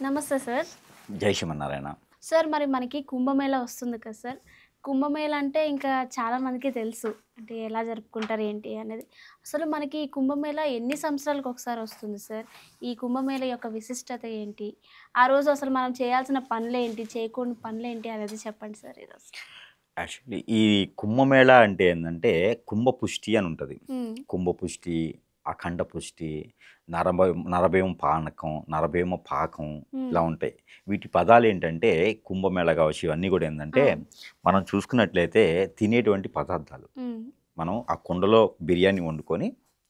నమస్తే సార్. జై శ్రీమన్నారాయణ. సార్ మరి మనకి కుంభమేళా వస్తుంది కదా సార్. కుంభమేళా అంటే ఇంకా చాలా మందికి తెలుసు. అంటే ఎలా జరుపుకుంటారు ఏంటి అనేది. అసలు మనకి ఈ కుంభమేళా ఎన్ని సంవత్సరాలకు ఒకసారి వస్తుంది సార్? ఈ కుంభమేళా యొక్క విశిష్టత ఏంటి? ఆ రోజు అసలు మనం చేయాల్సిన పనులేంటి? చేయకూడని పనులేంటి అనేది చెప్పండి సార్ ఈరోజు. యాక్చువల్లీ ఈ కుంభమేళా అంటే ఏందంటే కుంభపుష్టి అని ఉంటది. హ్మ్. కుంభపుష్టి, అఖండ పుష్టి, నరభయం పానకం, నరభేమ పాకం హ్మ్. ఇలా ఉంటాయి. వీటి పదాలేంటంటే కుంభమేళా కావచ్చు ఇవన్నీ కూడా ఏందంటే అవును. మనం చూసుకున్నట్లయితే తినేటువంటి పదార్థాలు. హ్మ్. మనం ఆ కుండలో బిర్యానీ వండుకొని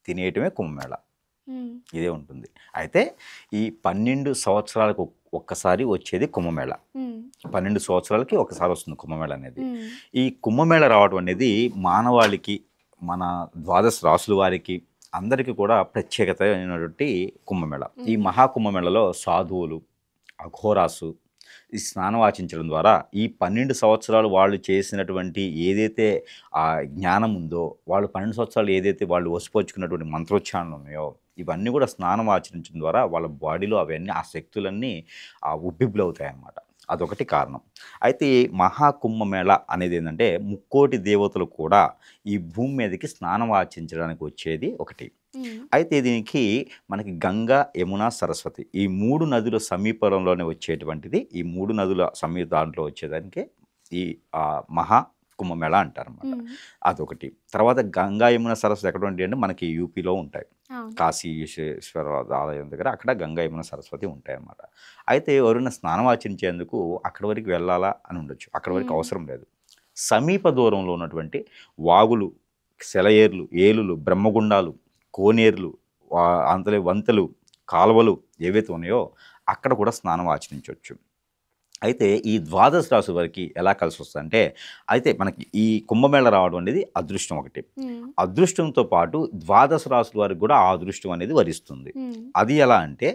తినేయటమే కుంభమేళా. హ్మ్. ఇదే ఉంటుంది. అయితే ఈ 12 సంవత్సరాలకు ఒక్కసారి వచ్చేది కుంభమేళా. హ్మ్. 12 సంవత్సరాలకి ఒకసారి వస్తుంది కుంభమేళా అనేది. హ్మ్. ఈ కుంభమేళా రావడం అనేది మానవాళికి, మన ద్వాదశ రాసుల వారికి అందరికీ కూడా ప్రత్యేకత అయినటువంటి కుంభమేళా. ఈ హ్మ్. మహాకుంభమేళాలో సాధువులు, అఘోరాసు ఈ స్నానం ఆచరించడం ద్వారా ఈ 12 సంవత్సరాలు వాళ్ళు చేసినటువంటి ఏదైతే జ్ఞానం ఉందో, వాళ్ళు 12 సంవత్సరాలు ఏదైతే వాళ్ళు వసిపుచ్చుకున్నటువంటి మంత్రోచ్చారణలు ఉన్నాయో, ఇవన్నీ కూడా స్నానం ఆచరించడం ద్వారా వాళ్ళ బాడీలో అవన్నీ ఆ శక్తులన్నీ ఉబ్బిబ్బులవుతాయన్నమాట. అదొకటి కారణం. అయితే ఈ మహాకుంభమేళ అనేది ఏంటంటే ముక్కోటి దేవతలు కూడా ఈ భూమి మీదకి స్నానం ఆచరించడానికి వచ్చేది ఒకటి. హ్మ్. అయితే అయితే దీనికి మనకి గంగా, యమున, సరస్వతి ఈ 3 నదుల సమీపంలోనే వచ్చేటువంటిది. ఈ 3 నదుల దాంట్లో వచ్చేదానికే ఈ మహా కుంభమేళా అంటారనమాట. హ్మ్. అదొకటి. తర్వాత గంగా, యమున, సరస్వతి ఎక్కడ ఉంటాయంటే మనకి యూపీలో ఉంటాయి. అవును. కాశీ విశ్వేశ్వర ఆలయం దగ్గర అక్కడ గంగా, యమున, సరస్వతి ఉంటాయన్నమాట. అయితే ఎవరైనా స్నానం ఆచరించేందుకు అక్కడి వరకు వెళ్ళాలా అని ఉండొచ్చు. అక్కడి వరకు హ్మ్. అవసరం లేదు. సమీప దూరంలో ఉన్నటువంటి వాగులు, సెలయేర్లు, ఏలులు, బ్రహ్మగుండాలు, కోనేర్లు, అంతలే వంతెలు, కాలువలు ఏవైతే ఉన్నాయో అక్కడ కూడా స్నానం ఆచరించొచ్చు. అయితే ఈ ద్వాదశ రాశి వారికి ఎలా కలిసొస్తదంటే, అయితే మనకి ఈ కుంభమేళా రావడం అనేది అదృష్టం ఒకటి. హ్మ్. అదృష్టంతో పాటు ద్వాదశ రాశుల వారికి కూడా ఆ అదృష్టం అనేది వరిస్తుంది. హ్మ్. అది ఎలా అంటే,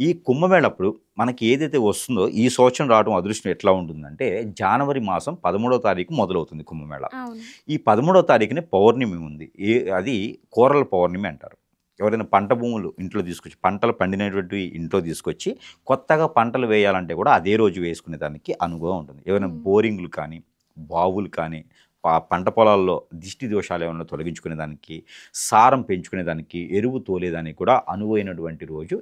ఈ కుంభమేళప్పుడు మనకి ఏదైతే వస్తుందో, ఈ సంవత్సరం రావడం అదృష్టం ఎట్లా ఉంటుందంటే, జనవరి మాసం 13వ తారీఖు మొదలవుతుంది కుంభమేళా. అవును. ఈ 13వ తారీఖునే పౌర్ణమి ఉంది. అది కూరల పౌర్ణమి అంటారు. ఎవరైనా పంట భూములు ఇంట్లో తీసుకొచ్చి, పంటలు పండినటువంటివి ఇంట్లో తీసుకొచ్చి, కొత్తగా పంటలు వేయాలంటే కూడా అదే రోజు వేసుకునే దానికి అనువుగా ఉంటుంది. ఏవైనా హ్మ్. బోరింగులు కానీ, బావులు కానీ, పంట పొలాల్లో దిష్టి దోషాలు ఏమన్నా తొలగించుకునే దానికి, సారం పెంచుకునే దానికి, ఎరువు తోలేదానికి కూడా అనువైనటువంటి రోజు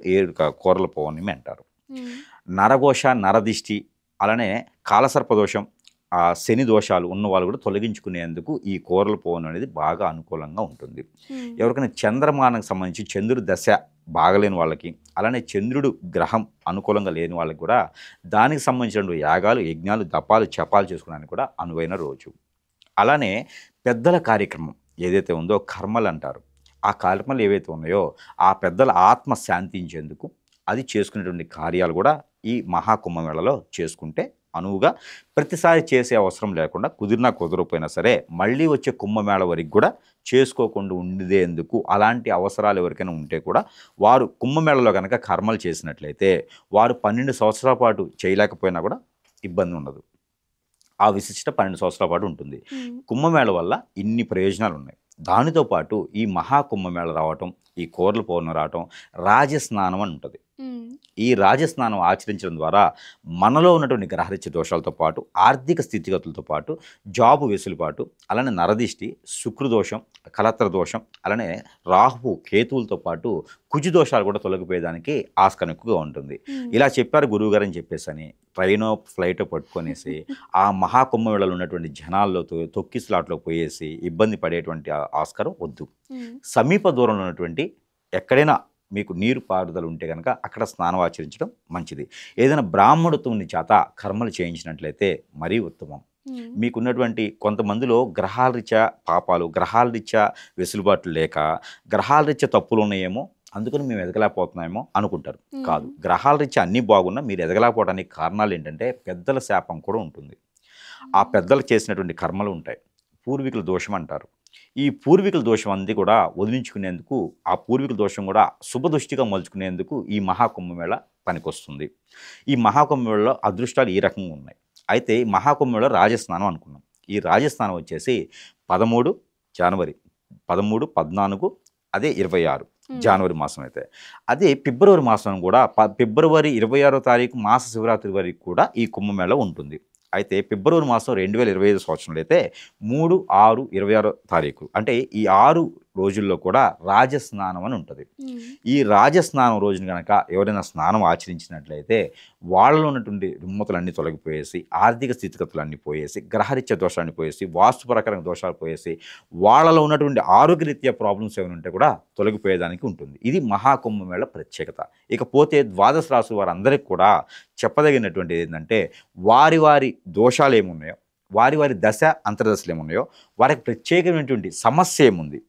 కూరల పౌర్ణమి అంటారు. హ్మ్. నరఘోష, నరదిష్టి అలానే కాలసర్పదోషం, శని దోషాలు ఉన్నవాళ్ళు కూడా తొలగించుకునేందుకు ఈ కూరల పౌర్ణమి అనేది బాగా అనుకూలంగా ఉంటుంది. హ్మ్. ఎవరికైనా చంద్రమానానికి సంబంధించి చంద్రుడి దశ బాగలేని వాళ్ళకి, అలానే చంద్రుడు గ్రహం అనుకూలంగా లేని వాళ్ళకి కూడా దానికి సంబంధించినటువంటి యాగాలు, యజ్ఞాలు, దపాలు, జపాలు చేసుకోవడానికి కూడా అనువైన రోజు. అలానే పెద్దల కార్యక్రమం ఏదైతే ఉందో కర్మలు అంటారు. ఆ కర్మలు ఏవైతే ఉన్నాయో ఆ పెద్దల ఆత్మ శాంతించేందుకు అది చేసుకునేటువంటి కార్యాలు కూడా ఈ మహాకుంభమేళలో చేసుకుంటే అనువుగా ప్రతిసారి చేసే అవసరం లేకుండా కుదిరినా కుదరకపోయినా సరే మళ్ళీ వచ్చే కుంభమేళ వరకు కూడా చేసుకోకుండా ఉండేందుకు అలాంటి అవసరాలు ఎవరికైనా ఉంటే కూడా వారు కుంభమేళలో కనుక కర్మలు చేసినట్లయితే వారు 12 సంవత్సరాల పాటు చేయలేకపోయినా కూడా ఇబ్బంది ఉండదు. ఆ విశిష్టత 12 సంవత్సరాల పాటు ఉంటుంది. హ్మ్. కుంభమేళ వల్ల ఇన్ని ప్రయోజనాలున్నాయి. దానితో పాటు ఈ మహా కుంభమేళ రావటం, ఈ కూరల పౌర్ణమి రావటం, రాజస్నానం అని ఉంటది. హ్మ్. ఈ రాజస్నానం ఆచరించడం ద్వారా మనలో ఉన్నటువంటి గ్రహరీత్య దోషాలతో పాటు, ఆర్థిక స్థితిగతులతో పాటు, జాబు వెసులుబాటు, అలానే నరదిష్టి, శుక్రదోషం, కలత్ర దోషం, అలానే రాహువు, కేతువులతో పాటు కుజు దోషాలు కూడా తొలగిపోయేదానికి ఆస్కారం ఎక్కువగా ఉంటుంది. హ్మ్. ఇలా చెప్పారు గురువుగారు అని చెప్పేసని ట్రైనో, ఫ్లైటో పట్టుకొనేసి ఆ మహాకుంభమేళలో ఉన్నటువంటి జనాల్లో తొక్కిసలాటలో పోయేసి ఇబ్బంది పడేటువంటి ఆస్కారం వద్దు. హ్మ్. సమీప దూరంలో ఉన్నటువంటి ఎక్కడైనా మీకు నీరు పారుదల ఉంటే గనక అక్కడ స్నానం ఆచరించడం మంచిది. ఏదైనా బ్రాహ్మణుతుని చేత కర్మలు చేయించినట్లయితే మరీ ఉత్తమం. హ్మ్. మీకున్నటువంటి కొంతమందిలో గ్రహాల రీత్యా పాపాలు, గ్రహాల రీత్యా వెసులుబాట్లు లేక, గ్రహాల రీత్యా తప్పులున్నాయేమో అందుకని మేము ఎదగలేకపోతున్నామేమో అనుకుంటారు. హ్మ్. కాదు. గ్రహాల రీత్యా అన్నీ బాగున్నా మీరు ఎదగలేకపోవడానికి కారణాలేంటంటే పెద్దల శాపం కూడా ఉంటుంది. ఆ హ్మ్. పెద్దలు చేసినటువంటి కర్మలు ఉంటాయి. పూర్వీకుల దోషం అంటారు. ఈ పూర్వీకుల దోషం అంది కూడా వదిలించుకునేందుకు, ఆ పూర్వీకుల దోషం కూడా శుభదృష్టిగా మలుచుకునేందుకు ఈ మహాకుంభమేళ పనికొస్తుంది. ఈ మహాకుంభమేళలో అదృష్టాలు ఈ రకంగా ఉన్నాయి. అయితే ఈ మహాకుంభమేళలో రాజస్నానం అనుకున్నాం. ఈ రాజస్నానం వచ్చేసి 13 జనవరి, 13, 14 అదే 26 జనవరి మాసం అయితే. అదే ఫిబ్రవరి మాసం కూడా ఫిబ్రవరి 26వ తారీఖు మాస శివరాత్రి వరకు కూడా ఈ కుంభమేళ ఉంటుంది. అయితే ఫిబ్రవరి మాసం 2025 సంవత్సరంలో అయితే 3, 6, 26 తారీఖు అంటే ఈ 6 రోజుల్లో కూడా రాజస్నానం అని ఉంటుంది. ఈ రాజస్నానం రోజున కనుక ఎవరైనా స్నానం ఆచరించినట్లయితే వాళ్ళలో ఉన్నటువంటి రుమ్మతులన్నీ తొలగిపోయేసి, ఆర్థిక స్థితిగతులన్నీ పోయేసి, గ్రహరీత్యా దోషాలన్నీ పోయేసి, వాస్తు ప్రకారం దోషాలు పోయేసి, వాళ్ళలో ఉన్నటువంటి ఆరోగ్యరీత్యా ప్రాబ్లమ్స్ ఏమైనా ఉంటే కూడా తొలగిపోయేదానికి ఉంటుంది. ఇది మహాకుంభమేళ ప్రత్యేకత. ఇకపోతే ద్వాదశ రాశుల వారందరికీ కూడా చెప్పదగినటువంటిది ఏంటంటే వారి వారి దోషాలు ఏమున్నాయో, వారి వారి దశ అంతర్దశలు ఏమున్నాయో, వారికి ప్రత్యేకమైనటువంటి సమస్య ఏముంది.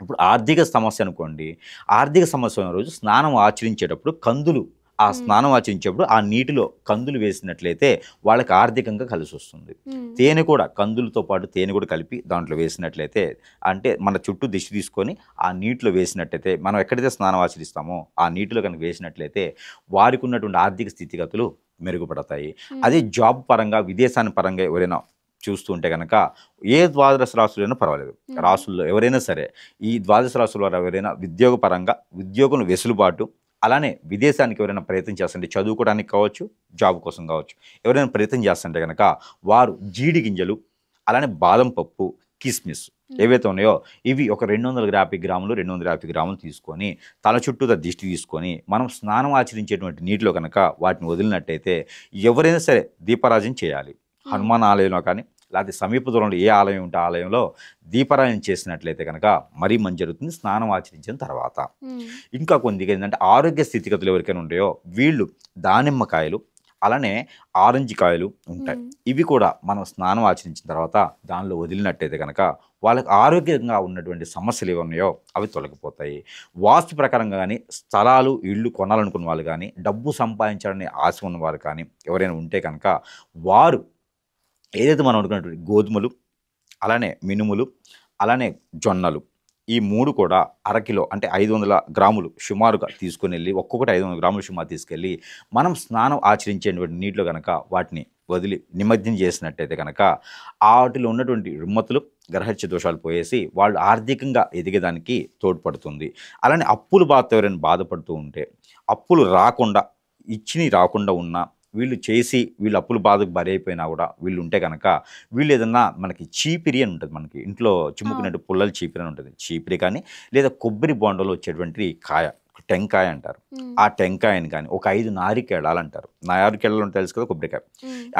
ఇప్పుడు ఆర్థిక సమస్య అనుకోండి, ఆర్థిక సమస్య ఉన్న రోజు స్నానం ఆచరించేటప్పుడు కందులు స్నానం ఆచరించేటప్పుడు ఆ నీటిలో కందులు వేసినట్లయితే వాళ్ళకి ఆర్థికంగా కలిసి వస్తుంది. తేనె కూడా కందులతో పాటు తేనె కూడా కలిపి దాంట్లో వేసినట్లయితే అంటే మన చుట్టూ దిష్టి తీసుకొని ఆ నీటిలో వేసినట్లయితే మనం ఎక్కడైతే స్నానం ఆచరిస్తామో ఆ నీటిలో కనుక వేసినట్లయితే వారికి ఉన్నటువంటి ఆర్థిక స్థితిగతులు మెరుగుపడతాయి. అదే జాబ్ పరంగా విదేశాన్ని పరంగా ఎవరైనా చూస్తూ ఉంటే కనుక ఏ ద్వాదశ రాశులైనా పర్వాలేదు, రాసుల్లో ఎవరైనా సరే ఈ ద్వాదశ రాశుల వారు ఎవరైనా ఉద్యోగపరంగా ఉద్యోగం వెసులుబాటు, అలానే విదేశానికి ఎవరైనా ప్రయత్నం చేస్తుంటే చదువుకోవడానికి కావచ్చు, జాబ్ కోసం కావచ్చు, ఎవరైనా ప్రయత్నం చేస్తుంటే కనుక వారు జీడి గింజలు, అలానే బాదం పప్పు, కిస్మిస్ ఏవైతే ఉన్నాయో ఇవి ఒక 250 గ్రాములు 250 గ్రాములు తీసుకొని తల చుట్టూ దిష్టి తీసుకొని మనం స్నానం ఆచరించేటువంటి నీటిలో కనుక వాటిని వదిలినట్టయితే ఎవరైనా సరే దీపారాజన చేయాలి. హనుమాన్ ఆలయంలో కానీ లేకపోతే సమీప దూరంలో ఏ ఆలయం ఉంటే ఆలయంలో దీపారాయణ చేసినట్లయితే కనుక మరీ మంచి జరుగుతుంది స్నానం ఆచరించిన తర్వాత. ఇంకా కొన్ని ఏంటంటే ఆరోగ్య స్థితిగతులు ఎవరికైనా ఉంటాయో వీళ్ళు దానిమ్మకాయలు, అలానే ఆరెంజ్ కాయలు ఉంటాయి. ఇవి కూడా మనం స్నానం ఆచరించిన తర్వాత దానిలో వదిలినట్టయితే కనుక వాళ్ళకి ఆరోగ్యంగా ఉన్నటువంటి సమస్యలు ఏవి ఉన్నాయో అవి తొలగిపోతాయి. వాస్తు ప్రకారంగా కానీ స్థలాలు ఇళ్ళు కొనాలనుకున్న వాళ్ళు కానీ డబ్బు సంపాదించాలని ఆశ ఉన్నవారు కానీ ఎవరైనా ఉంటే కనుక వారు ఏదైతే మనం అనుకున్నటువంటి గోధుమలు, అలానే మినుములు, అలానే జొన్నలు ఈ 3 కూడా అరకిలో అంటే 500 గ్రాములు సుమారుగా తీసుకుని వెళ్ళి ఒక్కొక్కటి 500 గ్రాములు సుమారు తీసుకెళ్ళి మనం స్నానం ఆచరించేటువంటి నీటిలో కనుక వాటిని వదిలి నిమజ్జనం చేసినట్టయితే కనుక వాటిలో ఉన్నటువంటి రుమ్మతులు గ్రహరీత్యా దోషాలు పోయేసి వాళ్ళు ఆర్థికంగా ఎదిగేదానికి తోడ్పడుతుంది. అలానే అప్పులు బాధతో ఎవరైనా బాధపడుతూ ఉంటే అప్పులు రాకుండా ఇచ్చిని రాకుండా ఉన్నా వీళ్ళు అప్పులు బాధకు బరి అయిపోయినా కూడా వీళ్ళు ఉంటే కనుక వీళ్ళు ఏదన్నా మనకి చీపిరి అని ఉంటుంది, మనకి ఇంట్లో చిమ్ముకునేట్టు పుల్లలు చీపిరి అని ఉంటుంది, చీపిరి కానీ లేదా కొబ్బరి బొండలో వచ్చేటువంటి కాయ టెంకాయ అంటారు. ఆ టెంకాయని కానీ ఒక 5 నారికేళాలు అంటారు. నారికేళాలు తెలుసు కదా, కొబ్బరికాయ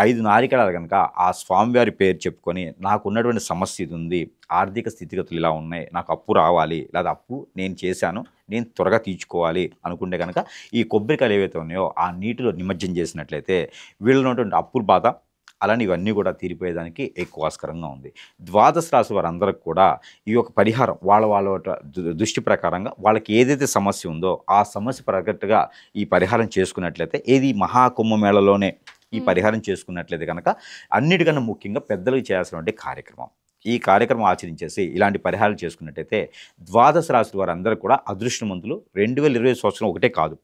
5 నారికేళాలు కనుక ఆ స్వామివారి పేరు చెప్పుకొని నాకు ఉన్నటువంటి సమస్య ఇది ఉంది, ఆర్థిక స్థితిగతులు ఇలా ఉన్నాయి, నాకు అప్పు రావాలి లేదా అప్పు నేను చేశాను నేను త్వరగా తీర్చుకోవాలి అనుకుంటే కనుక ఈ కొబ్బరికాయలు ఏవైతే ఉన్నాయో ఆ నీటిలో నిమజ్జనం చేసినట్లయితే వీళ్ళలో ఉన్నటువంటి అప్పుల బాధ అలానే ఇవన్నీ కూడా తీరిపోయేదానికి ఎక్కువ ఆస్కారంగా ఉంది. ద్వాదశ రాశి వారందరికి కూడా ఈ యొక్క పరిహారం వాళ్ళ దృష్టి ప్రకారంగా వాళ్ళకి ఏదైతే సమస్య ఉందో ఆ సమస్య ప్రకట్టుగా ఈ పరిహారం చేసుకున్నట్లయితే ఏది మహాకుంభమేళలోనే ఈ పరిహారం చేసుకున్నట్లయితే కనుక అన్నిటికన్నా ముఖ్యంగా పెద్దలకు చేయాల్సినటువంటి కార్యక్రమం. ఈ కార్యక్రమం ఆచరించేసి ఇలాంటి పరిహారాలు చేసుకున్నట్టయితే ద్వాదశ రాశి వారందరూ కూడా అదృష్టవంతులు. 2025 సంవత్సరం ఒకటే కాదు,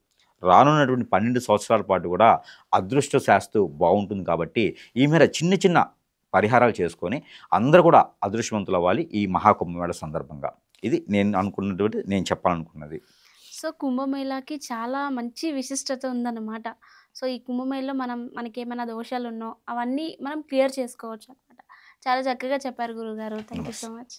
రానున్నటువంటి 12 సంవత్సరాల పాటు కూడా అదృష్ట శాస్తు బాగుంటుంది. కాబట్టి ఈ మేర చిన్న చిన్న పరిహారాలు చేసుకొని అందరూ కూడా అదృష్టవంతులు అవ్వాలి ఈ మహాకుంభమేళ సందర్భంగా. ఇది నేను చెప్పాలనుకున్నది. సో కుంభమేళాకి చాలా మంచి విశిష్టత ఉందన్నమాట. సో ఈ కుంభమేళలో మనకేమైనా దోషాలు ఉన్నో అవన్నీ మనం క్లియర్ చేసుకోవచ్చు అనమాట. చాలా చక్కగా చెప్పారు గురుగారు. Thank you so much.